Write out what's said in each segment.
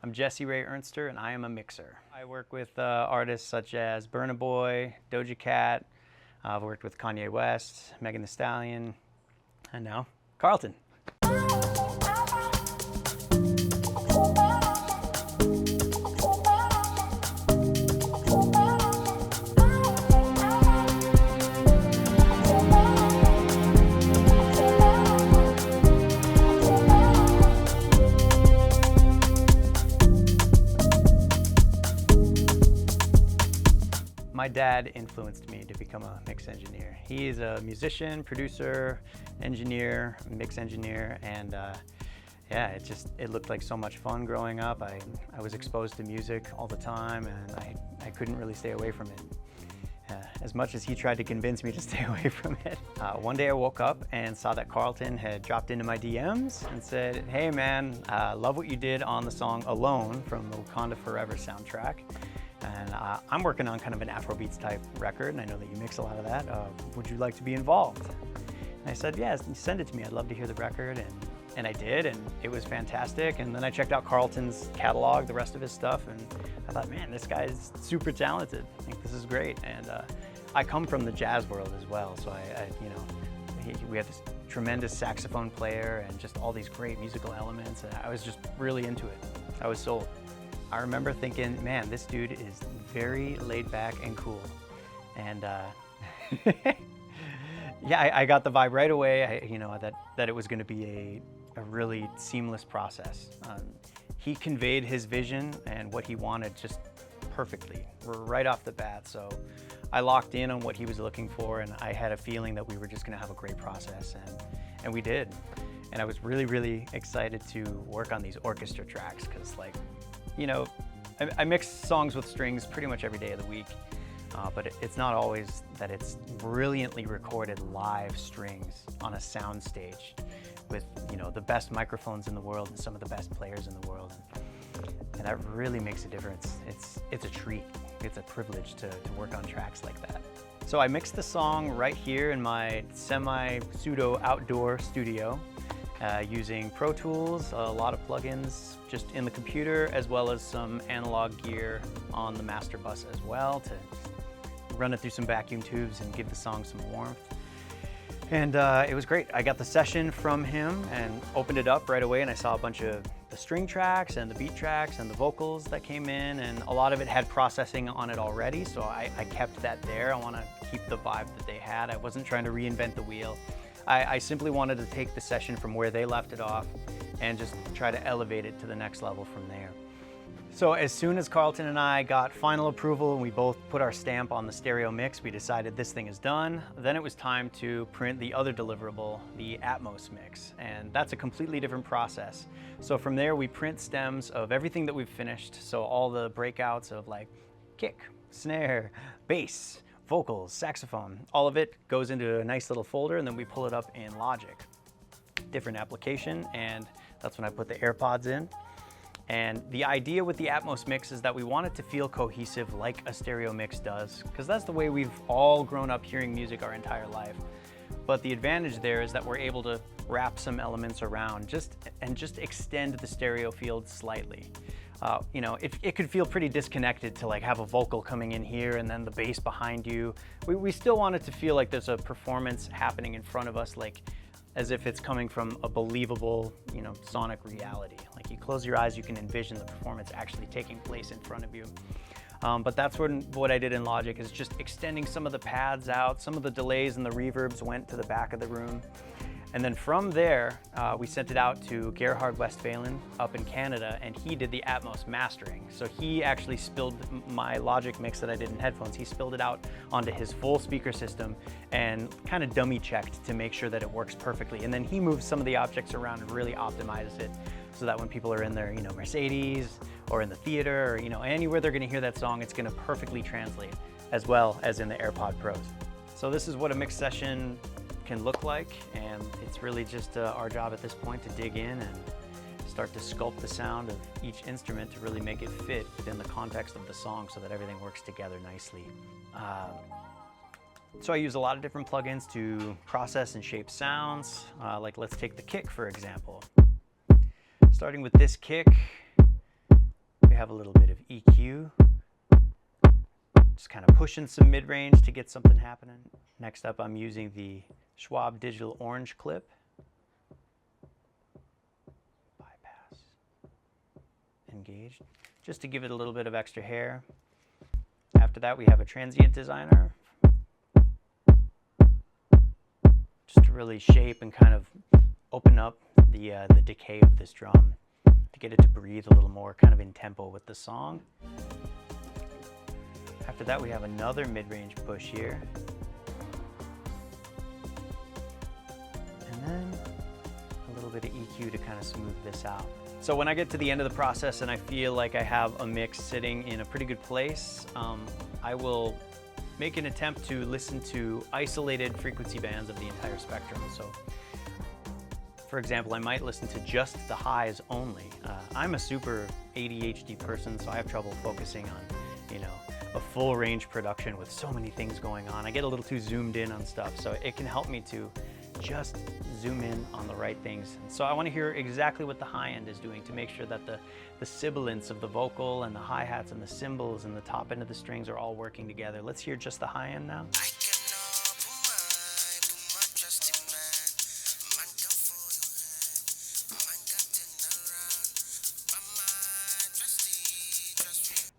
I'm Jesse Ray Ernster, and I am a mixer. I work with artists such as Burna Boy, Doja Cat. I've worked with Kanye West, Megan Thee Stallion, and now Karlton. My dad influenced me to become a mix engineer. He is a musician, producer, engineer, mix engineer, and yeah, it looked like so much fun growing up. I was exposed to music all the time, and I couldn't really stay away from it. As much as he tried to convince me to stay away from it. One day I woke up and saw that Karlton had dropped into my DMs and said, "Hey man, love what you did on the song Alone from the Wakanda Forever soundtrack. And I'm working on kind of an Afrobeats type record, and I know that you mix a lot of that. Would you like to be involved?" And I said, "Yeah, send it to me. I'd love to hear the record." And I did, and it was fantastic. And then I checked out Karlton's catalog, the rest of his stuff, and I thought, man, this guy's super talented. I think this is great. And I come from the jazz world as well, so we had this tremendous saxophone player and just all these great musical elements, and I was just really into it. I was sold. I remember thinking, man, this dude is very laid back and cool. And yeah, I got the vibe right away, that it was gonna be a really seamless process. He conveyed his vision and what he wanted just perfectly, right off the bat. So I locked in on what he was looking for, and I had a feeling that we were just gonna have a great process, and we did. And I was really, really excited to work on these orchestra tracks, because I mix songs with strings pretty much every day of the week, but it's not always that it's brilliantly recorded live strings on a sound stage with the best microphones in the world and some of the best players in the world, and that really makes a difference. It's a treat. It's a privilege to work on tracks like that. So I mixed the song right here in my semi-pseudo outdoor studio. Using Pro Tools, a lot of plugins just in the computer, as well as some analog gear on the master bus as well to run it through some vacuum tubes and give the song some warmth. And it was great. I got the session from him and opened it up right away, and I saw a bunch of the string tracks and the beat tracks and the vocals that came in, and a lot of it had processing on it already, so I kept that there. I want to keep the vibe that they had. I wasn't trying to reinvent the wheel. I simply wanted to take the session from where they left it off and just try to elevate it to the next level from there. So as soon as Karlton and I got final approval and we both put our stamp on the stereo mix, we decided this thing is done. Then it was time to print the other deliverable, the Atmos mix, and that's a completely different process. So from there we print stems of everything that we've finished, so all the breakouts of like kick, snare, bass, vocals, saxophone, all of it goes into a nice little folder, and then we pull it up in Logic. Different application, and that's when I put the AirPods in. And the idea with the Atmos mix is that we want it to feel cohesive like a stereo mix does, because that's the way we've all grown up hearing music our entire life. But the advantage there is that we're able to wrap some elements around and just extend the stereo field slightly. It could feel pretty disconnected to like have a vocal coming in here and then the bass behind you. We still want it to feel like there's a performance happening in front of us, like as if it's coming from a believable, sonic reality. Like you close your eyes, you can envision the performance actually taking place in front of you. But that's what I did in Logic, is just extending some of the pads out. Some of the delays and the reverbs went to the back of the room. And then from there, we sent it out to Gerhard Westphalen up in Canada, and he did the Atmos mastering. So he actually spilled my Logic mix that I did in headphones, he spilled it out onto his full speaker system and kind of dummy checked to make sure that it works perfectly. And then he moves some of the objects around and really optimizes it so that when people are in their Mercedes or in the theater or anywhere they're gonna hear that song, it's gonna perfectly translate, as well as in the AirPod Pros. So this is what a mix session can look like, and it's really just our job at this point to dig in and start to sculpt the sound of each instrument to really make it fit within the context of the song so that everything works together nicely. So I use a lot of different plugins to process and shape sounds. Like let's take the kick, for example. Starting with this kick, have a little bit of EQ. Just kind of pushing some mid-range to get something happening. Next up, I'm using the Schwab Digital Orange clip. Bypass. Engaged. Just to give it a little bit of extra hair. After that, we have a transient designer. Just to really shape and kind of open up the decay of this drum, to get it to breathe a little more, kind of in tempo with the song. After that, we have another mid-range push here. And then a little bit of EQ to kind of smooth this out. So when I get to the end of the process and I feel like I have a mix sitting in a pretty good place, I will make an attempt to listen to isolated frequency bands of the entire spectrum. So, for example, I might listen to just the highs only. I'm a super ADHD person, so I have trouble focusing on, a full range production with so many things going on. I get a little too zoomed in on stuff, so it can help me to just zoom in on the right things. So I want to hear exactly what the high end is doing to make sure that the sibilance of the vocal and the hi-hats and the cymbals and the top end of the strings are all working together. Let's hear just the high end now.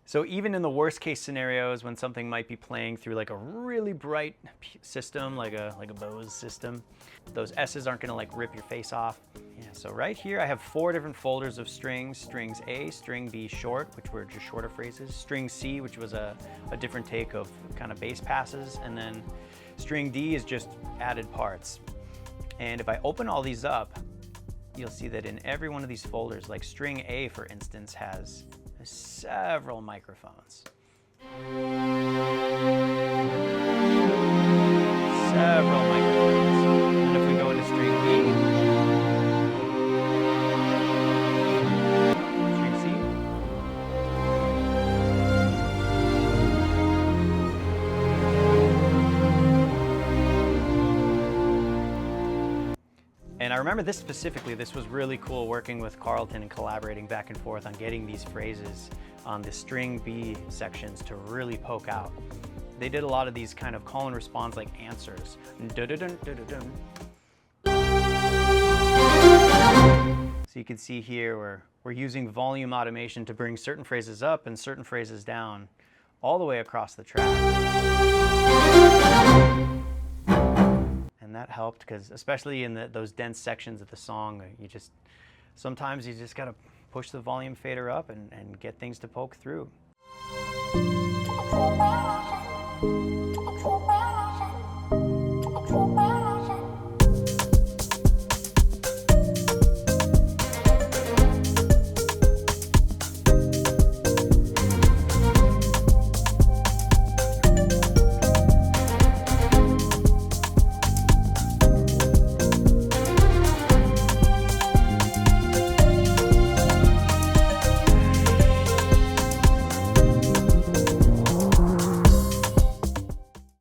So even in the worst case scenarios, when something might be playing through like a really bright system, like a Bose system, those S's aren't gonna like rip your face off. Yeah, so right here I have 4 different folders of strings. Strings A, string B short, which were just shorter phrases. String C, which was a different take of kind of bass passes. And then string D is just added parts. And if I open all these up, you'll see that in every one of these folders, like string A, for instance, has several microphones. Several microphones. And if we go into string B, string C, and I remember this specifically. This was really cool working with Karlton and collaborating back and forth on getting these phrases on the string B sections to really poke out. They did a lot of these kind of call and response like answers. So you can see here we're using volume automation to bring certain phrases up and certain phrases down all the way across the track. And that helped because especially in those dense sections of the song, sometimes you just gotta push the volume fader up and get things to poke through.